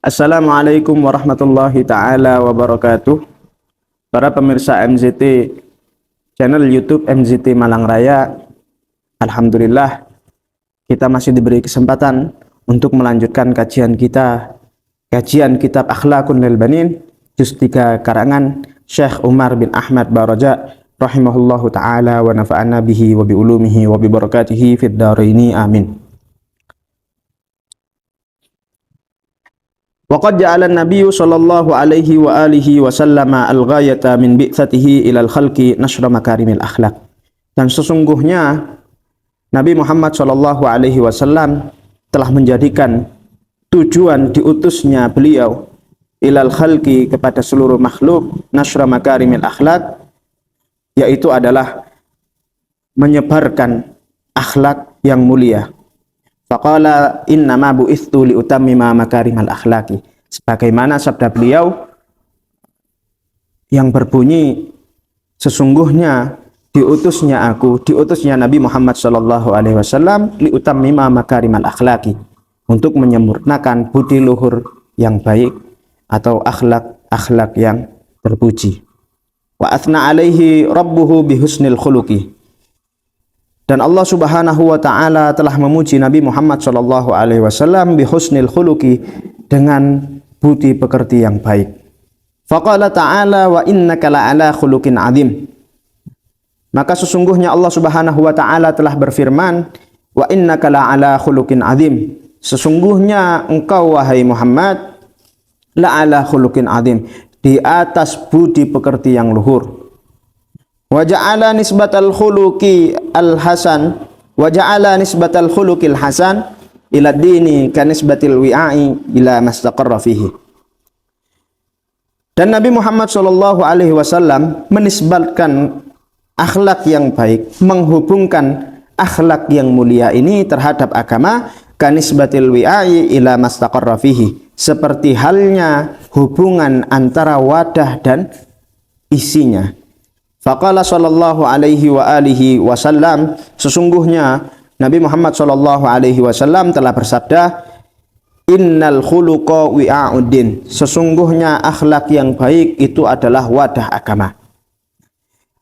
Assalamualaikum warahmatullahi taala wabarakatuh. Para pemirsa MZT channel YouTube MZT Malang Raya, alhamdulillah kita masih diberi kesempatan untuk melanjutkan kajian kitab Akhlaqun lil Banin juz 3 karangan Syekh Umar bin Ahmad Baraja rahimahullahu taala wa nafa'ana bihi wa bi ulumihi wa bi barakatihi fid dharaini amin. Waqad ja'ala an-nabiyyu sallallahu alaihi wa alihi wa sallama al-ghayata min bi'tsatihi ilal khalqi nashra makarimil akhlaq. Dan sesungguhnya Nabi Muhammad sallallahu alaihi wasallam telah menjadikan tujuan diutusnya beliau ilal khalqi kepada seluruh makhluk nashra makarimil akhlaq, yaitu adalah menyebarkan akhlak yang mulia. Faqala innama bu'ithu liutammima makarimal akhlaqi, sebagaimana sabda beliau yang berbunyi, sesungguhnya diutusnya Nabi Muhammad sallallahu alaihi wasallam liutammima makarimal akhlaqi, untuk menyempurnakan budi luhur yang baik atau akhlak yang terpuji. Wa athna alaihi rabbuhu bihusnil khuluqi, dan Allah Subhanahu wa taala telah memuji Nabi Muhammad sallallahu alaihi wasallam bi husnil khuluqi, dengan budi pekerti yang baik. Faqala ta'ala wa innaka la'ala khuluqin azim. Maka sesungguhnya Allah Subhanahu wa taala telah berfirman, wa innaka la'ala khuluqin azim. Sesungguhnya engkau wahai Muhammad la'ala khuluqin azim, di atas budi pekerti yang luhur. Wa ja'ala nisbatal khuluqi al-hasan wa ja'ala nisbatal khuluqil hasan ila dini ka nisbatil wi'a'i ila mastaqarra fihi. Dan Nabi Muhammad sallallahu alaihi wasallam menisbatkan akhlak yang baik, menghubungkan akhlak yang mulia ini terhadap agama, ka nisbatil wi'a'i ila mastaqarra fihi, seperti halnya hubungan antara wadah dan isinya. Faqala sallallahu alaihi wa alihi wasallam, sesungguhnya Nabi Muhammad sallallahu alaihi wasallam telah bersabda, innal khuluqa wi'a'uddin, sesungguhnya akhlak yang baik itu adalah wadah agama.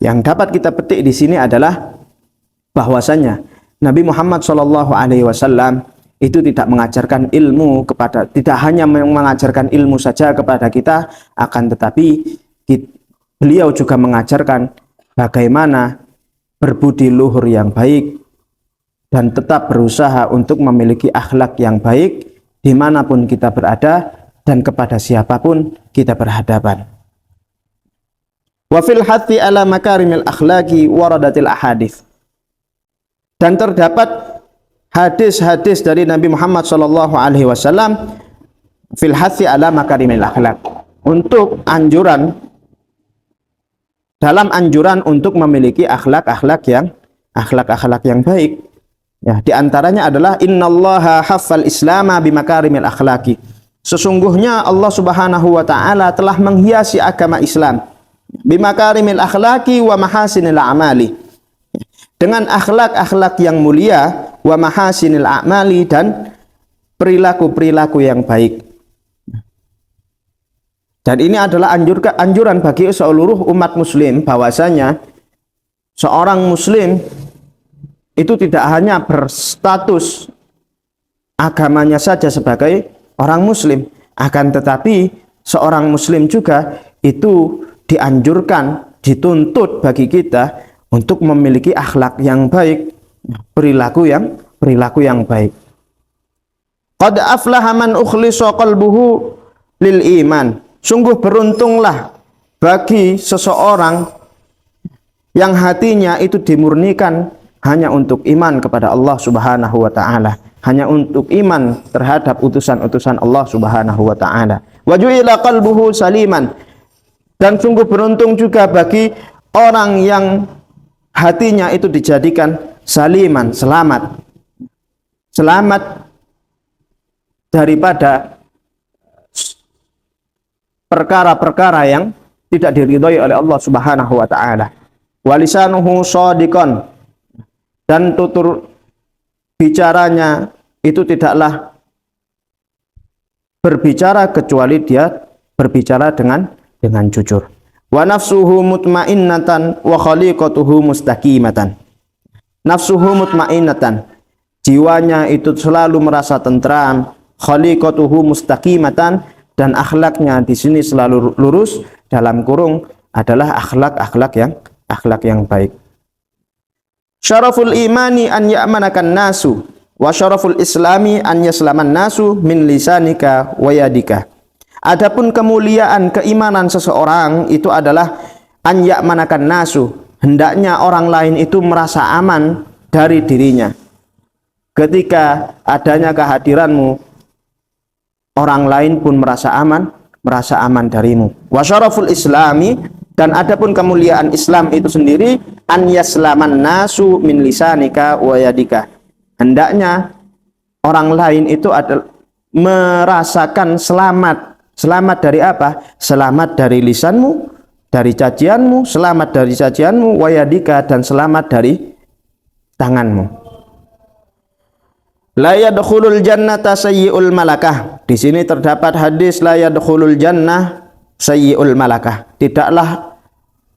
Yang dapat kita petik di sini adalah bahwasanya Nabi Muhammad sallallahu alaihi wasallam itu tidak mengajarkan ilmu tidak hanya mengajarkan ilmu saja kepada kita, akan tetapi beliau juga mengajarkan bagaimana berbudi luhur yang baik dan tetap berusaha untuk memiliki akhlak yang baik dimanapun kita berada dan kepada siapapun kita berhadapan. Wa fil hatti ala makarimil akhlaqi waradatil ahadits. Dan terdapat hadis-hadis dari Nabi Muhammad sallallahu alaihi wasallam fil hatti ala makarimil akhlaq, untuk dalam anjuran untuk memiliki akhlak-akhlak yang baik. Ya, di antaranya adalah innallaha haffal islama bimakarimil akhlaqi. Sesungguhnya Allah Subhanahu wa taala telah menghiasi agama Islam bimakarimil akhlaqi wa mahasinil a'mali, dengan akhlak-akhlak yang mulia, wa mahasinil a'mali, dan perilaku-perilaku yang baik. Dan ini adalah anjuran bagi seluruh umat muslim, bahwasanya seorang muslim itu tidak hanya berstatus agamanya saja sebagai orang muslim, akan tetapi seorang muslim juga itu dianjurkan, dituntut bagi kita untuk memiliki akhlak yang baik, perilaku yang baik. Qad aflaha man ukhlisa qalbuhu lil iman. Sungguh beruntunglah bagi seseorang yang hatinya itu dimurnikan hanya untuk iman kepada Allah Subhanahu wa taala, hanya untuk iman terhadap utusan-utusan Allah Subhanahu wa taala. Wa ju'ila qalbuhu saliman. Dan sungguh beruntung juga bagi orang yang hatinya itu dijadikan saliman, selamat daripada perkara-perkara yang tidak diridhai oleh Allah Subhanahu wa taala. Walisanuhu shadiqan, dan tutur bicaranya itu tidaklah berbicara kecuali dia berbicara dengan jujur. Wa nafsuhu mutmainnatan wa khaliqatuhu mustaqimatan. Nafsuhu mutmainnatan, jiwanya itu selalu merasa tentram, khaliqatuhu mustaqimatan, dan akhlaknya di sini selalu lurus, dalam kurung adalah akhlak yang baik. Syaraful imani an ya'manakan nasu wa syaraful islami an yaslaman nasu min lisanika wa yadika. Adapun kemuliaan keimanan seseorang itu adalah an ya'manakan nasu, hendaknya orang lain itu merasa aman dari dirinya. Ketika adanya kehadiranmu, orang lain pun merasa aman darimu. Wa syaraful islami, dan adapun kemuliaan Islam itu sendiri, an yaslaman nasu min lisanika wa yadika. Hendaknya orang lain itu adalah merasakan selamat dari apa? Selamat dari lisanmu, dari cacianmu, selamat dari cacianmu, wa yadika, dan selamat dari tanganmu. La yadkhulul jannata sayyi'ul malakah. Di sini terdapat hadis la yadkhulul jannah sayyi'ul malakah. Tidaklah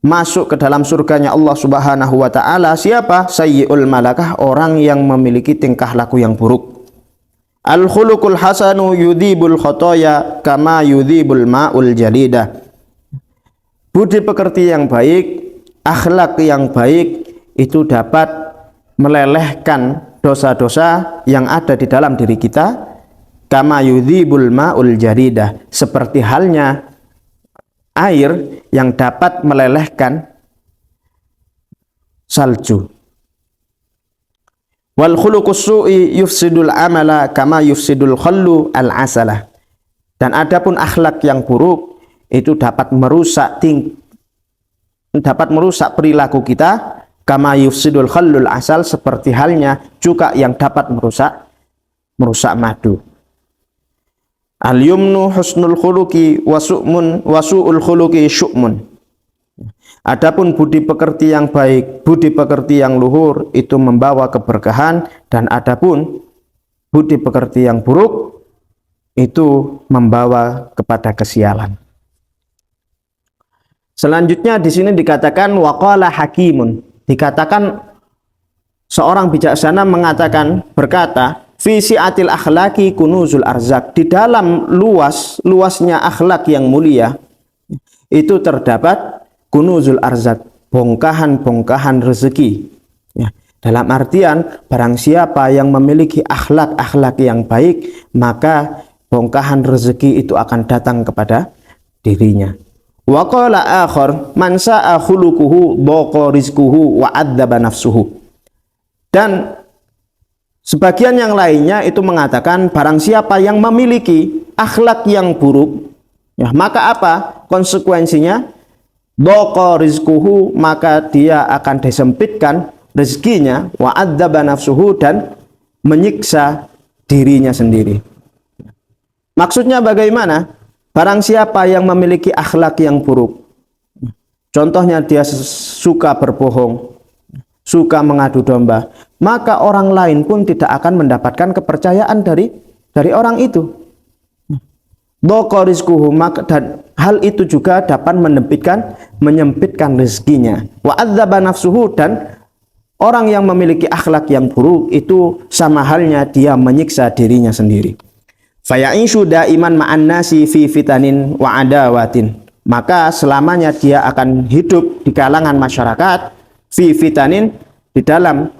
masuk ke dalam surganya Allah Subhanahu wa taala siapa? Sayyi'ul malakah, orang yang memiliki tingkah laku yang buruk. Al khuluqul hasanu yudhibul khotoya kama yudhibul ma'ul jalidah. Budi pekerti yang baik, akhlak yang baik itu dapat melelehkan dosa-dosa yang ada di dalam diri kita, kama yudhibul ma'ul jalidah, seperti halnya air yang dapat melelehkan salju. Wal khuluqus su'i yufsidul amala kama yufsidul khallu al asalah. Dan adapun akhlak yang buruk itu dapat merusak perilaku kita, kama yufsidul khallul asal, seperti halnya cuka yang dapat merusak madu. Al yumnu husnul khuluqi wa su'ul khuluqi syu'mun. Adapun budi pekerti yang baik, budi pekerti yang luhur itu membawa keberkahan, dan adapun budi pekerti yang buruk itu membawa kepada kesialan. Selanjutnya di sini dikatakan waqala hakimun, dikatakan seorang bijaksana berkata fi si'atil akhlaqi kunuzul arzak, di dalam luasnya akhlak yang mulia itu terdapat kunuzul arzak, bongkahan-bongkahan rezeki. Ya, dalam artian barang siapa yang memiliki akhlak yang baik, maka bongkahan rezeki itu akan datang kepada dirinya. Wa qala akhar man sa'a khuluquhu dhaqa rizquhu wa adzaba nafsuhu. Dan sebagian yang lainnya itu mengatakan barang siapa yang memiliki akhlak yang buruk, ya, maka apa konsekuensinya? Dhaqa rizquhu, maka dia akan disempitkan rezekinya, wa adzaba nafsuhu, dan menyiksa dirinya sendiri. Maksudnya bagaimana? Barang siapa yang memiliki akhlak yang buruk, contohnya dia suka berbohong, suka mengadu domba, maka orang lain pun tidak akan mendapatkan kepercayaan dari orang itu. Dhaqa rizquhu, dan hal itu juga dapat menyempitkan rezekinya. Wa adzaba nafsuhu, dan orang yang memiliki akhlak yang buruk itu sama halnya dia menyiksa dirinya sendiri. Faya'ishu daiman ma'an nasi fi fitanin wa adawatin, maka selamanya dia akan hidup di kalangan masyarakat fi fitanin, di dalam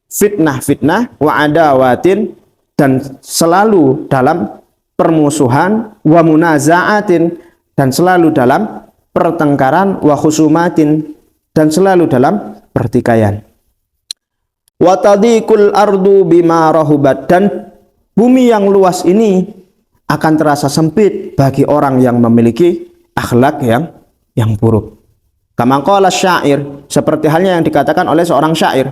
fitnah-fitnah, wa adawatin, dan selalu dalam permusuhan, wa munaza'atin, dan selalu dalam pertengkaran, wa khusumatin, dan selalu dalam pertikaian. Wa tadhiqul ardu bima rahubat, dan bumi yang luas ini akan terasa sempit bagi orang yang memiliki akhlak yang buruk. Kama qala syair, seperti halnya yang dikatakan oleh seorang syair.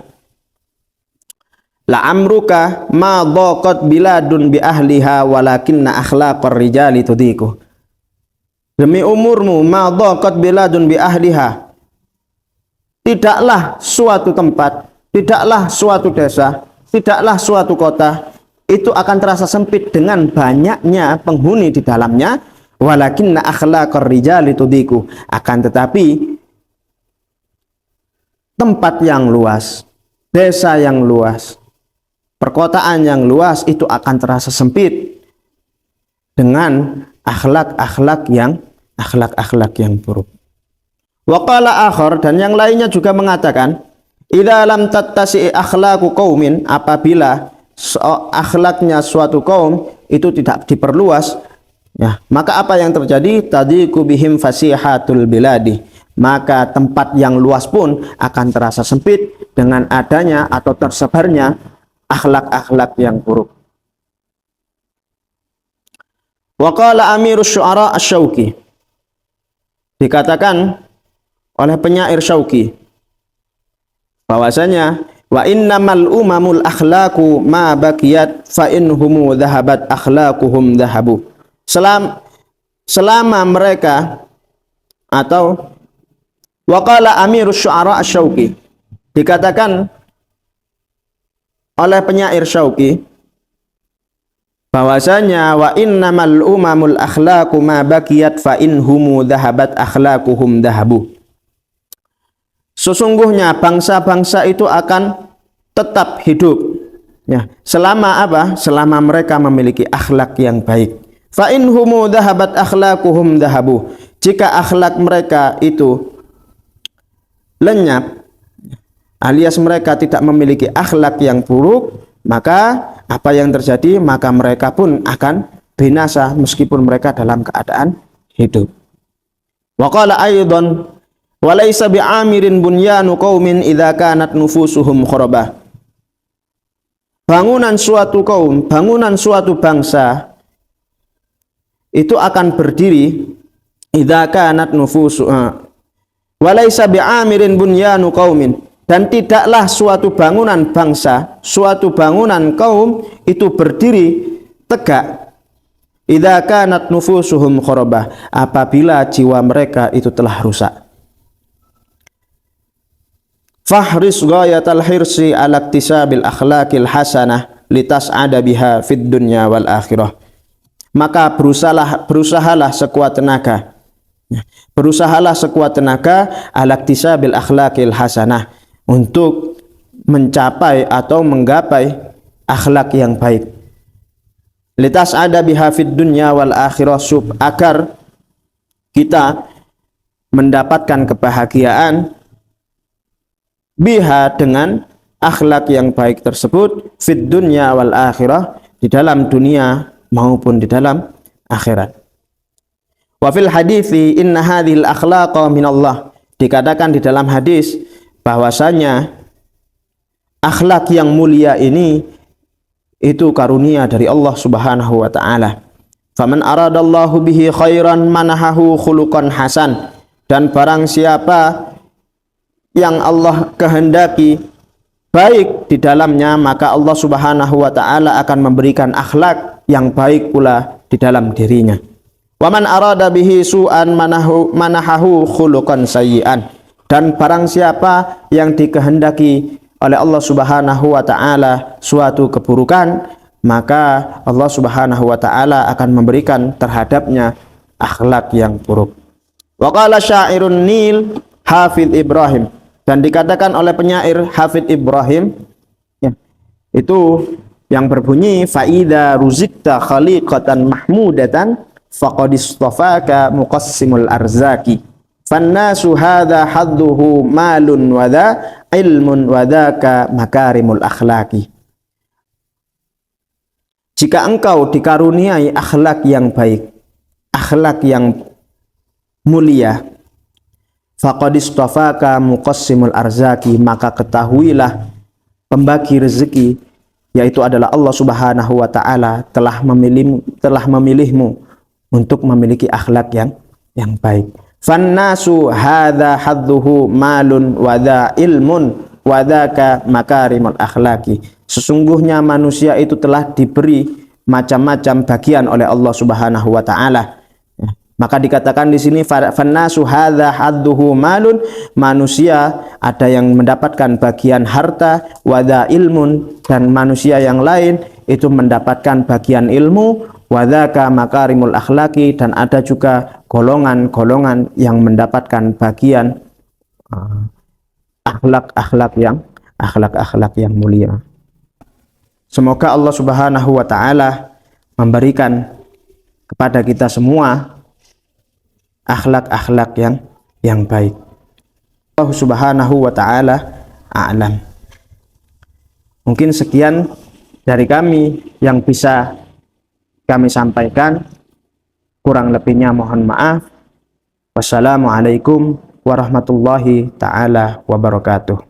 La amruka ma dhaqat biladun bi ahliha walakinna akhlaqar rijali tudiku. Demi umurmu, ma dhaqat biladun bi ahliha, tidaklah suatu tempat, tidaklah suatu desa, tidaklah suatu kota itu akan terasa sempit dengan banyaknya penghuni di dalamnya. Walakinna akhlaqar rijali tudiku, akan tetapi tempat yang luas, desa yang luas, perkotaan yang luas itu akan terasa sempit dengan akhlak-akhlak yang buruk. Wa qala akhar, dan yang lainnya juga mengatakan, idza lam tattasi akhlaqu qaumin, apabila akhlaknya suatu kaum itu tidak diperluas, ya, maka apa yang terjadi? Tadiku bihim fasihatul biladi, maka tempat yang luas pun akan terasa sempit dengan adanya atau tersebarnya akhlak-akhlak yang buruk. Wa qala amirus syu'ara asy-Syauqi, dikatakan oleh penyair Syauqi bahwasanya wa innamal umamul akhlaqu ma baqiyat fa inhum dhahabat akhlaquhum dhahabu. Selama mereka, atau waqala amirus syu'ara asy-Syauqi, dikatakan oleh penyair Syauqi bahwasanya wa innamal umamul akhlaqu ma baqiyat fa inhum dhahabat akhlaquhum dhahabu. Sesungguhnya bangsa-bangsa itu akan tetap hidup, ya, selama apa? Selama mereka memiliki akhlak yang baik. Fa in humu dhahabat akhlaquhum dhahabu. Jika akhlak mereka itu lenyap, alias mereka tidak memiliki akhlak yang buruk, maka apa yang terjadi? Maka mereka pun akan binasa meskipun mereka dalam keadaan hidup. Wa qala aidan walaysa bi'amirin bunyanu qaumin idza kanat nufusuhum khurabah. Bangunan suatu kaum, bangunan suatu bangsa itu akan berdiri idza kanat nufusuhum. Walaysa bi'amirin bunyanu qaumin, dan tidaklah suatu bangunan bangsa, suatu bangunan kaum itu berdiri tegak idza kanat nufusuhum khurabah, apabila jiwa mereka itu telah rusak. Fahris ghayatal hirsi ala iktisabil akhlaqil hasanah litas'ada biha fid dunya wal akhirah. Maka berusahalah sekuat tenaga. Berusahalah sekuat tenaga ala iktisabil akhlaqil hasanah, untuk mencapai atau menggapai akhlak yang baik. Litas'ada biha fid dunya wal akhirah, agar kita mendapatkan kebahagiaan biha, dengan akhlak yang baik tersebut, fid dunya wal akhirah, di dalam dunia maupun di dalam akhirat. Wa fil hadithi inna hadhil akhlaqa minallah, dikatakan di dalam hadis bahwasanya akhlak yang mulia ini itu karunia dari Allah Subhanahu wa taala. Faman aradallahu bihi khairan manahahu khuluqan hasan, dan barang siapa yang Allah kehendaki baik di dalamnya, maka Allah Subhanahu wa taala akan memberikan akhlak yang baik pula di dalam dirinya. Wa man arada bihi su'an manahahu khuluqan sayyi'an, dan barang siapa yang dikehendaki oleh Allah Subhanahu wa taala suatu keburukan, maka Allah Subhanahu wa taala akan memberikan terhadapnya akhlak yang buruk. Wa qala syairun Nil Hafidz Ibrahim, dan dikatakan oleh penyair Hafidz Ibrahim, ya, itu yang berbunyi fa idza ruzikta khaliqatan mahmudatan faqad istafaka muqassimul arzaki fannasu hadza hadduhu malun wa dha ilmun wa dzaka makarimul akhlaqi. Jika engkau dikaruniai akhlak yang baik, akhlak yang mulia, faqad istafaka muqassimul arzaki, maka ketahuilah pembagi rezeki, yaitu adalah Allah Subhanahu wa taala, telah memilihmu untuk memiliki akhlak yang baik. Fannasu hadza hadduhu malun wa dha ilmun wa dzaka makarimul akhlaqi. Sesungguhnya manusia itu telah diberi macam-macam bagian oleh Allah Subhanahu wa taala. Maka dikatakan di sini fannasu hadza hadduhu malun, manusia ada yang mendapatkan bagian harta, wa dha ilmun, dan manusia yang lain itu mendapatkan bagian ilmu, wadzaka makarimul akhlaki, dan ada juga golongan-golongan yang mendapatkan bagian akhlak-akhlak yang mulia. Semoga Allah Subhanahu wa taala memberikan kepada kita semua akhlak-akhlak yang baik. Allah Subhanahu wa taala a'lam. Mungkin sekian dari kami yang bisa kami sampaikan. Kurang lebihnya mohon maaf. Wassalamualaikum warahmatullahi taala wabarakatuh.